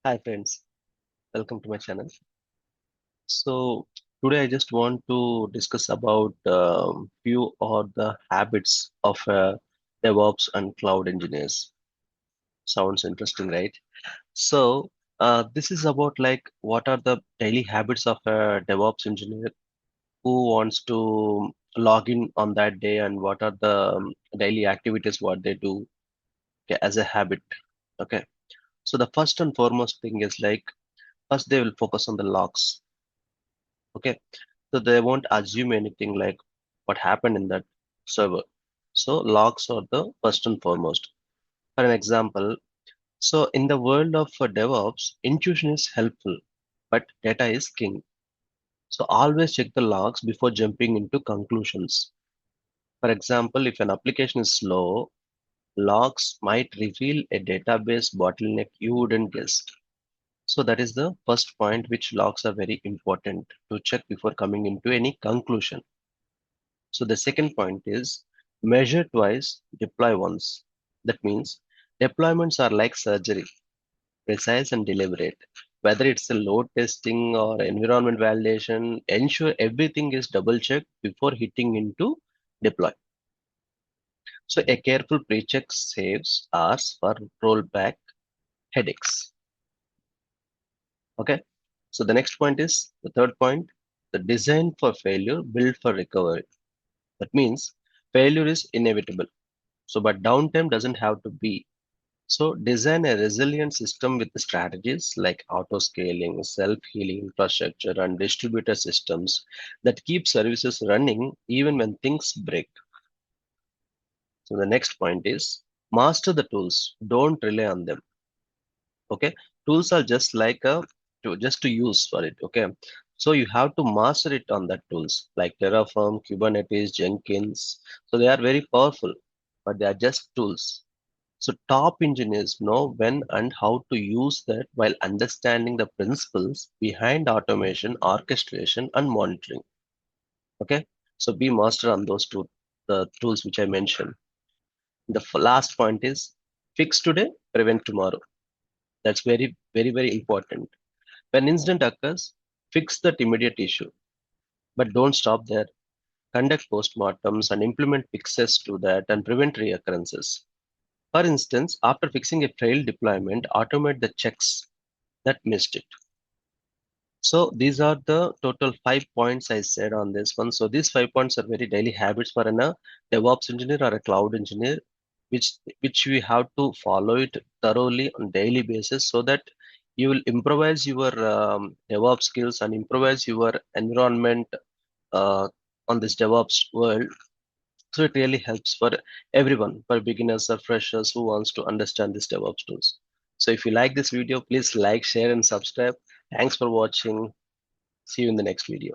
Hi friends, welcome to my channel. So today I just want to discuss about few of the habits of DevOps and cloud engineers. Sounds interesting, right? So this is about like what are the daily habits of a DevOps engineer who wants to log in on that day and what are the daily activities what they do, okay, as a habit. Okay. So the first and foremost thing is like first they will focus on the logs. Okay. So they won't assume anything like what happened in that server. So logs are the first and foremost. For an example, so in the world of DevOps, intuition is helpful, but data is king. So always check the logs before jumping into conclusions. For example, if an application is slow, logs might reveal a database bottleneck you wouldn't guess. So that is the first point which logs are very important to check before coming into any conclusion. So the second point is measure twice, deploy once. That means deployments are like surgery, precise and deliberate. Whether it's a load testing or environment validation, ensure everything is double checked before hitting into deploy. So a careful pre-check saves hours for rollback headaches. Okay. So the next point is the third point, the design for failure, build for recovery. That means failure is inevitable. So, but downtime doesn't have to be. So, design a resilient system with the strategies like auto scaling, self healing infrastructure, and distributed systems that keep services running even when things break. So, the next point is master the tools, don't rely on them. Okay, tools are just like a just to use for it. Okay, so you have to master it on that tools like Terraform, Kubernetes, Jenkins. So, they are very powerful, but they are just tools. So top engineers know when and how to use that while understanding the principles behind automation, orchestration, and monitoring. Okay. So be master on those two the tools which I mentioned. The last point is fix today, prevent tomorrow. That's very, very, very important. When incident occurs, fix that immediate issue. But don't stop there. Conduct postmortems and implement fixes to that and prevent reoccurrences. For instance, after fixing a failed deployment, automate the checks that missed it. So these are the total 5 points I said on this one. So these 5 points are very daily habits for a DevOps engineer or a cloud engineer, which we have to follow it thoroughly on daily basis so that you will improvise your DevOps skills and improvise your environment uh, on this DevOps world. So it really helps for everyone, for beginners or freshers who wants to understand this DevOps tools. So if you like this video, please like, share, and subscribe. Thanks for watching. See you in the next video.